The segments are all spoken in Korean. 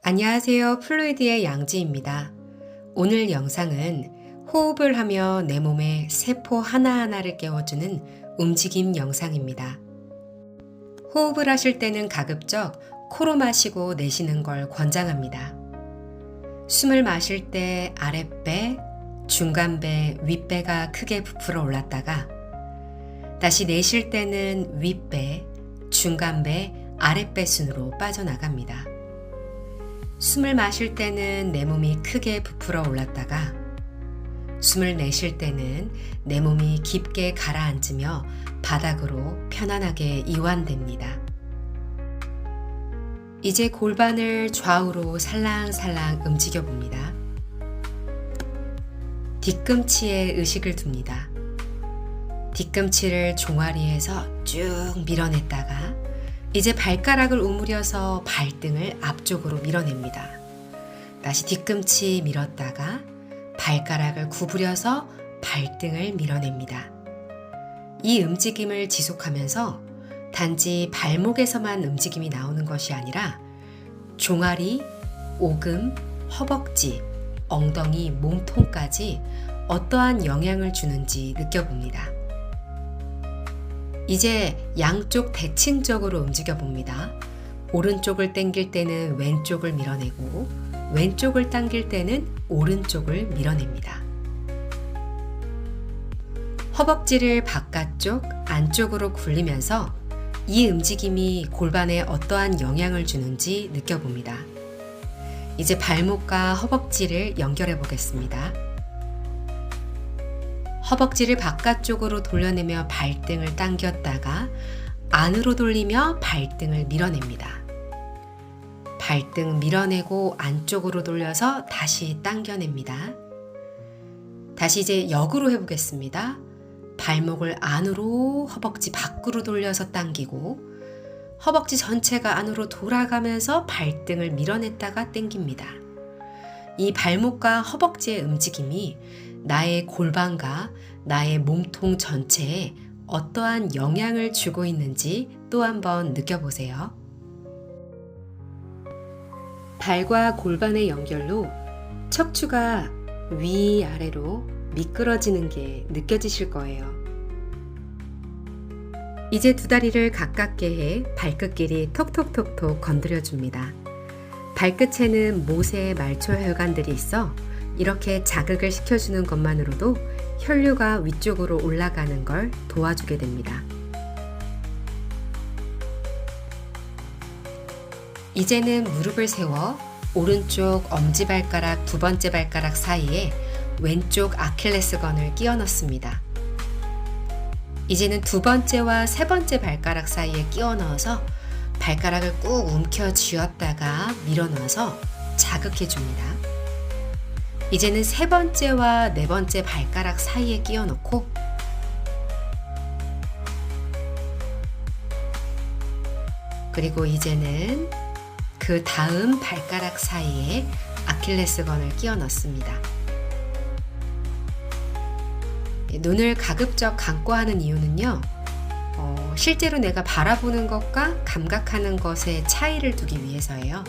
안녕하세요. 플루이드의 양지입니다. 오늘 영상은 호흡을 하며 내 몸의 세포 하나하나를 깨워주는 움직임 영상입니다. 호흡을 하실 때는 가급적 코로 마시고 내쉬는 걸 권장합니다. 숨을 마실 때 아랫배, 중간배, 윗배가 크게 부풀어 올랐다가 다시 내쉴 때는 윗배, 중간배, 아랫배 순으로 빠져나갑니다. 숨을 마실 때는 내 몸이 크게 부풀어 올랐다가 숨을 내쉴 때는 내 몸이 깊게 가라앉으며 바닥으로 편안하게 이완됩니다. 이제 골반을 좌우로 살랑살랑 움직여 봅니다. 뒤꿈치에 의식을 둡니다. 뒤꿈치를 종아리에서 쭉 밀어냈다가 이제 발가락을 오므려서 발등을 앞쪽으로 밀어냅니다. 다시 뒤꿈치 밀었다가 발가락을 구부려서 발등을 밀어냅니다. 이 움직임을 지속하면서 단지 발목에서만 움직임이 나오는 것이 아니라 종아리, 오금, 허벅지, 엉덩이, 몸통까지 어떠한 영향을 주는지 느껴봅니다. 이제 양쪽 대칭적으로 움직여 봅니다. 오른쪽을 당길 때는 왼쪽을 밀어내고 왼쪽을 당길 때는 오른쪽을 밀어냅니다. 허벅지를 바깥쪽, 안쪽으로 굴리면서 이 움직임이 골반에 어떠한 영향을 주는지 느껴봅니다. 이제 발목과 허벅지를 연결해 보겠습니다. 허벅지를 바깥쪽으로 돌려내며 발등을 당겼다가 안으로 돌리며 발등을 밀어냅니다. 발등 밀어내고 안쪽으로 돌려서 다시 당겨냅니다. 다시 이제 역으로 해보겠습니다. 발목을 안으로 허벅지 밖으로 돌려서 당기고 허벅지 전체가 안으로 돌아가면서 발등을 밀어냈다가 당깁니다. 이 발목과 허벅지의 움직임이 나의 골반과 나의 몸통 전체에 어떠한 영향을 주고 있는지 또 한번 느껴보세요. 발과 골반의 연결로 척추가 위아래로 미끄러지는 게 느껴지실 거예요. 이제 두 다리를 가깝게 해 발끝끼리 톡톡톡톡 건드려줍니다. 발끝에는 모세 말초혈관들이 있어 이렇게 자극을 시켜주는 것만으로도 혈류가 위쪽으로 올라가는 걸 도와주게 됩니다. 이제는 무릎을 세워 오른쪽 엄지발가락 두 번째 발가락 사이에 왼쪽 아킬레스건을 끼워 넣습니다. 이제는 두 번째와 세 번째 발가락 사이에 끼워 넣어서 발가락을 꾹 움켜 쥐었다가 밀어 넣어서 자극해 줍니다. 이제는 세 번째와 네 번째 발가락 사이에 끼워 넣고 그리고 이제는 그 다음 발가락 사이에 아킬레스건을 끼워 넣습니다. 눈을 가급적 감고 하는 이유는요. 실제로 내가 바라보는 것과 감각하는 것의 차이를 두기 위해서예요.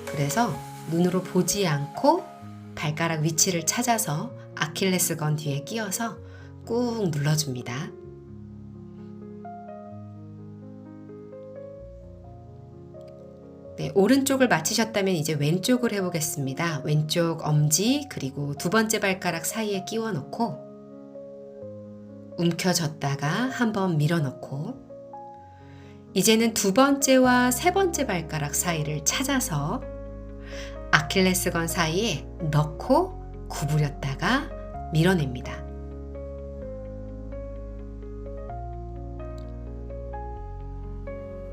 그래서 눈으로 보지 않고 발가락 위치를 찾아서 아킬레스건 뒤에 끼워서 꾹 눌러줍니다. 네, 오른쪽을 마치셨다면 이제 왼쪽을 해보겠습니다. 왼쪽 엄지 그리고 두 번째 발가락 사이에 끼워 넣고 움켜졌다가 한번 밀어넣고 이제는 두 번째와 세 번째 발가락 사이를 찾아서 아킬레스건 사이에 넣고 구부렸다가 밀어냅니다.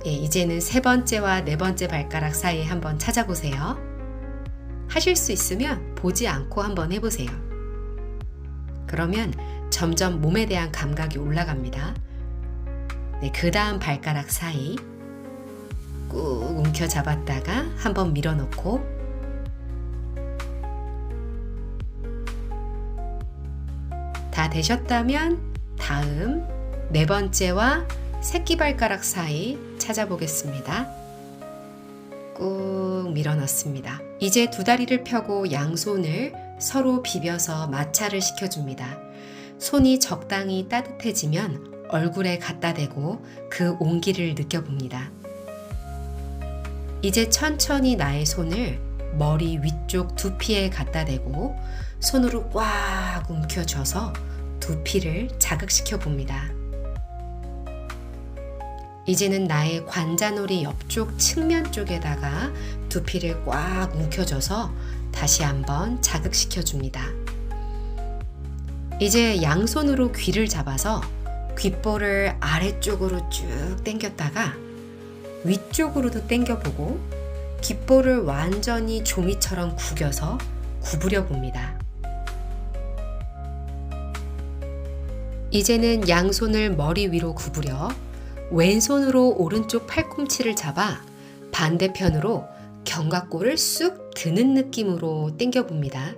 예, 이제는 세 번째와 네 번째 발가락 사이에 한번 찾아보세요. 하실 수 있으면 보지 않고 한번 해보세요. 그러면 점점 몸에 대한 감각이 올라갑니다. 네, 그 다음 발가락 사이 꾹 움켜 잡았다가 한번 밀어넣고 다 되셨다면 다음 네 번째와 새끼발가락 사이 찾아보겠습니다. 꾹 밀어넣습니다. 이제 두 다리를 펴고 양손을 서로 비벼서 마찰을 시켜줍니다. 손이 적당히 따뜻해지면 얼굴에 갖다 대고 그 온기를 느껴봅니다. 이제 천천히 나의 손을 머리 위쪽 두피에 갖다 대고 손으로 꽉 움켜쥐어서 두피를 자극시켜 봅니다. 이제는 나의 관자놀이 옆쪽 측면 쪽에다가 두피를 꽉 움켜줘서 다시 한번 자극시켜 줍니다. 이제 양손으로 귀를 잡아서 귓볼을 아래쪽으로 쭉 당겼다가 위쪽으로도 당겨보고 귓볼을 완전히 조미처럼 구겨서 구부려 봅니다. 이제는 양손을 머리 위로 구부려 왼손으로 오른쪽 팔꿈치를 잡아 반대편으로 견갑골을 쑥 드는 느낌으로 당겨 봅니다.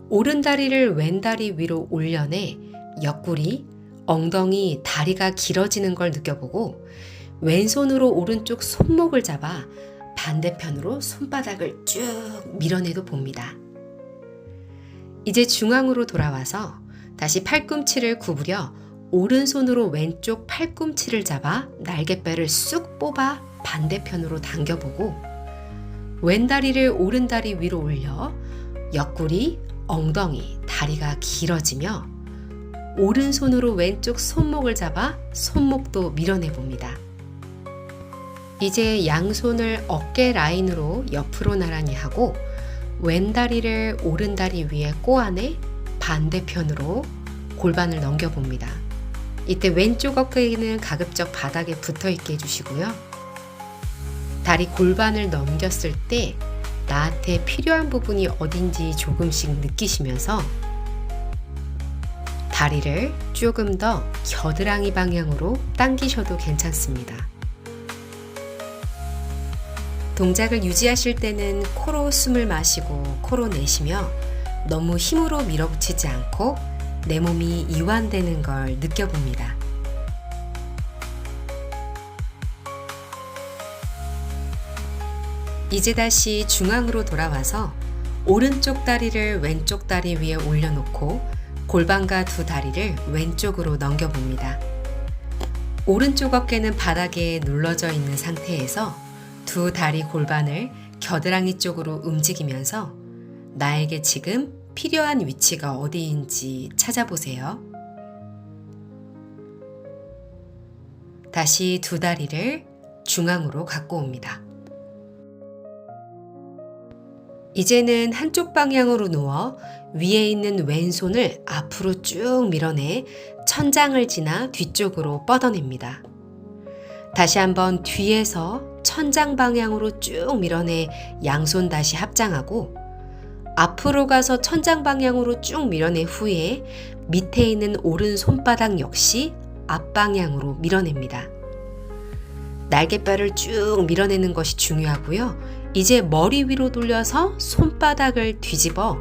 오른 다리를 왼 다리 위로 올려내 옆구리, 엉덩이, 다리가 길어지는 걸 느껴보고 왼손으로 오른쪽 손목을 잡아 반대편으로 손바닥을 쭉 밀어내도 봅니다. 이제 중앙으로 돌아와서 다시 팔꿈치를 구부려 오른손으로 왼쪽 팔꿈치를 잡아 날개뼈를 쑥 뽑아 반대편으로 당겨보고 왼다리를 오른다리 위로 올려 옆구리, 엉덩이, 다리가 길어지며 오른손으로 왼쪽 손목을 잡아 손목도 밀어내봅니다. 이제 양손을 어깨 라인으로 옆으로 나란히 하고 왼다리를 오른다리 위에 꼬아내 반대편으로 골반을 넘겨봅니다. 이때 왼쪽 어깨는 가급적 바닥에 붙어있게 해주시고요. 다리 골반을 넘겼을 때 나한테 필요한 부분이 어딘지 조금씩 느끼시면서 다리를 조금 더 겨드랑이 방향으로 당기셔도 괜찮습니다. 동작을 유지하실 때는 코로 숨을 마시고 코로 내쉬며 너무 힘으로 밀어붙이지 않고 내 몸이 이완되는 걸 느껴봅니다. 이제 다시 중앙으로 돌아와서 오른쪽 다리를 왼쪽 다리 위에 올려놓고 골반과 두 다리를 왼쪽으로 넘겨봅니다. 오른쪽 어깨는 바닥에 눌러져 있는 상태에서 두 다리 골반을 겨드랑이 쪽으로 움직이면서 나에게 지금 필요한 위치가 어디인지 찾아보세요. 다시 두 다리를 중앙으로 갖고 옵니다. 이제는 한쪽 방향으로 누워 위에 있는 왼손을 앞으로 쭉 밀어내 천장을 지나 뒤쪽으로 뻗어냅니다. 다시 한번 뒤에서 천장 방향으로 쭉 밀어내 양손 다시 합장하고 앞으로 가서 천장 방향으로 쭉 밀어낸 후에 밑에 있는 오른 손바닥 역시 앞방향으로 밀어냅니다. 날개뼈를 쭉 밀어내는 것이 중요하고요. 이제 머리 위로 돌려서 손바닥을 뒤집어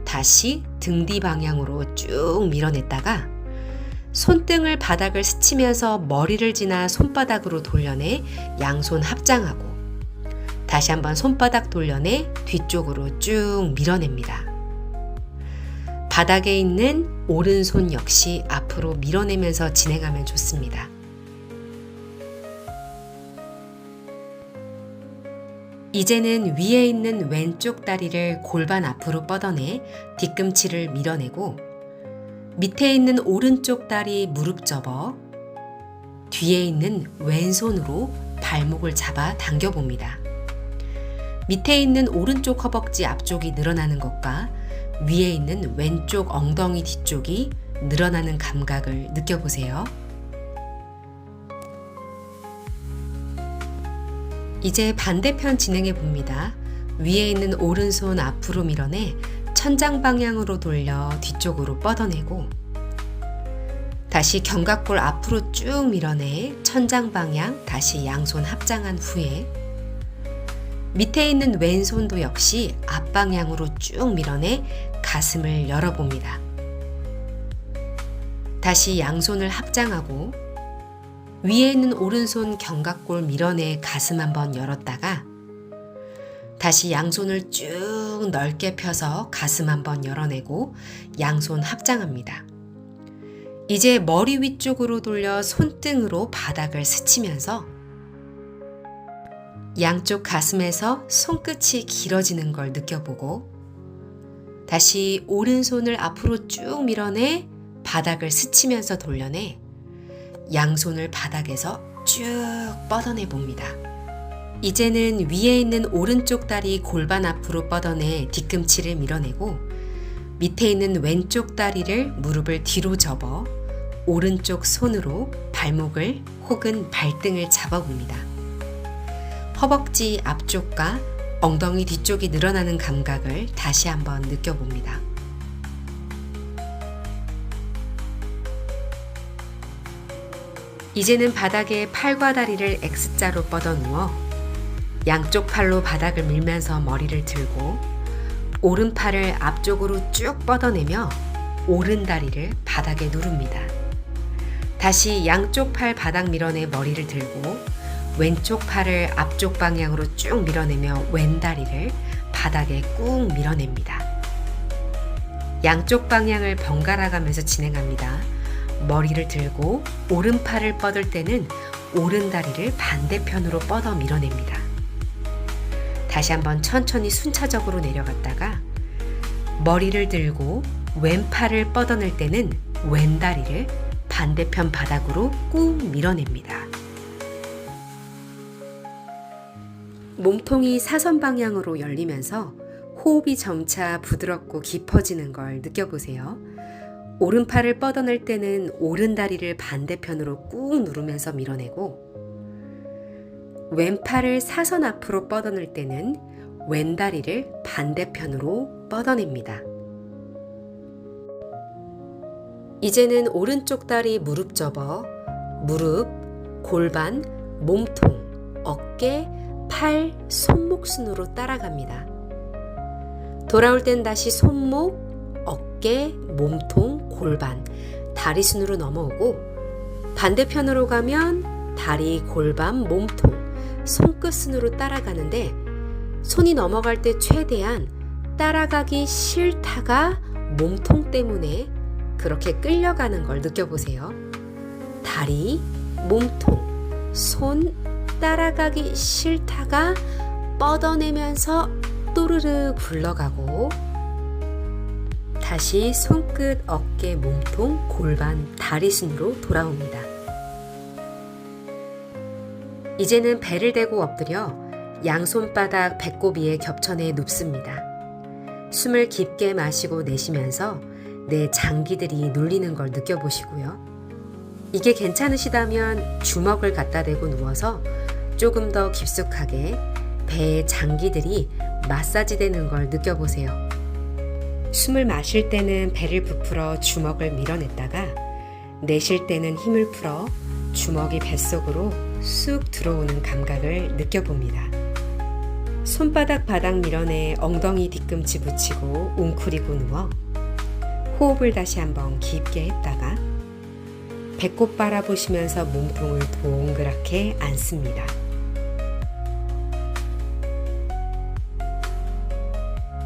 다시 등 뒤 방향으로 쭉 밀어냈다가 손등을 바닥을 스치면서 머리를 지나 손바닥으로 돌려내 양손 합장하고 다시 한번 손바닥 돌려내 뒤쪽으로 쭉 밀어냅니다. 바닥에 있는 오른손 역시 앞으로 밀어내면서 진행하면 좋습니다. 이제는 위에 있는 왼쪽 다리를 골반 앞으로 뻗어내 뒤꿈치를 밀어내고 밑에 있는 오른쪽 다리 무릎 접어 뒤에 있는 왼손으로 발목을 잡아 당겨봅니다. 밑에 있는 오른쪽 허벅지 앞쪽이 늘어나는 것과 위에 있는 왼쪽 엉덩이 뒤쪽이 늘어나는 감각을 느껴보세요. 이제 반대편 진행해 봅니다. 위에 있는 오른손 앞으로 밀어내 천장 방향으로 돌려 뒤쪽으로 뻗어내고 다시 견갑골 앞으로 쭉 밀어내 천장 방향 다시 양손 합장한 후에 밑에 있는 왼손도 역시 앞방향으로 쭉 밀어내 가슴을 열어봅니다. 다시 양손을 합장하고 위에 있는 오른손 견갑골 밀어내 가슴 한번 열었다가 다시 양손을 쭉 넓게 펴서 가슴 한번 열어내고 양손 합장합니다. 이제 머리 위쪽으로 돌려 손등으로 바닥을 스치면서 양쪽 가슴에서 손끝이 길어지는 걸 느껴보고 다시 오른손을 앞으로 쭉 밀어내 바닥을 스치면서 돌려내 양손을 바닥에서 쭉 뻗어내 봅니다. 이제는 위에 있는 오른쪽 다리 골반 앞으로 뻗어내 뒤꿈치를 밀어내고 밑에 있는 왼쪽 다리를 무릎을 뒤로 접어 오른쪽 손으로 발목을 혹은 발등을 잡아봅니다. 허벅지 앞쪽과 엉덩이 뒤쪽이 늘어나는 감각을 다시 한번 느껴봅니다. 이제는 바닥에 팔과 다리를 X자로 뻗어 누워 양쪽 팔로 바닥을 밀면서 머리를 들고 오른팔을 앞쪽으로 쭉 뻗어내며 오른 다리를 바닥에 누릅니다. 다시 양쪽 팔 바닥 밀어내 머리를 들고 왼쪽 팔을 앞쪽 방향으로 쭉 밀어내며 왼 다리를 바닥에 꾹 밀어냅니다. 양쪽 방향을 번갈아 가면서 진행합니다. 머리를 들고 오른팔을 뻗을 때는 오른 다리를 반대편으로 뻗어 밀어냅니다. 다시 한번 천천히 순차적으로 내려갔다가 머리를 들고 왼팔을 뻗어낼 때는 왼 다리를 반대편 바닥으로 꾹 밀어냅니다. 몸통이 사선 방향으로 열리면서 호흡이 점차 부드럽고 깊어지는 걸 느껴보세요. 오른팔을 뻗어낼 때는 오른 다리를 반대편으로 꾹 누르면서 밀어내고 왼팔을 사선 앞으로 뻗어낼 때는 왼 다리를 반대편으로 뻗어냅니다. 이제는 오른쪽 다리 무릎 접어 무릎, 골반, 몸통, 어깨, 팔, 손목 순으로 따라갑니다. 돌아올 땐 다시 손목, 어깨, 몸통, 골반, 다리 순으로 넘어오고 반대편으로 가면 다리, 골반, 몸통, 손끝 순으로 따라가는데 손이 넘어갈 때 최대한 따라가기 싫다가 몸통 때문에 그렇게 끌려가는 걸 느껴보세요. 다리, 몸통, 손 따라가기 싫다가 뻗어내면서 또르르 굴러가고 다시 손끝, 어깨, 몸통, 골반, 다리 순으로 돌아옵니다. 이제는 배를 대고 엎드려 양손바닥 배꼽 위에 겹쳐내 눕습니다. 숨을 깊게 마시고 내쉬면서 내 장기들이 눌리는 걸 느껴보시고요. 이게 괜찮으시다면 주먹을 갖다 대고 누워서 조금 더 깊숙하게 배의 장기들이 마사지 되는 걸 느껴보세요. 숨을 마실 때는 배를 부풀어 주먹을 밀어냈다가 내쉴 때는 힘을 풀어 주먹이 뱃속으로 쑥 들어오는 감각을 느껴봅니다. 손바닥 바닥 밀어내 엉덩이 뒤꿈치 붙이고 웅크리고 누워 호흡을 다시 한번 깊게 했다가 배꼽 바라보시면서 몸통을 동그랗게 앉습니다.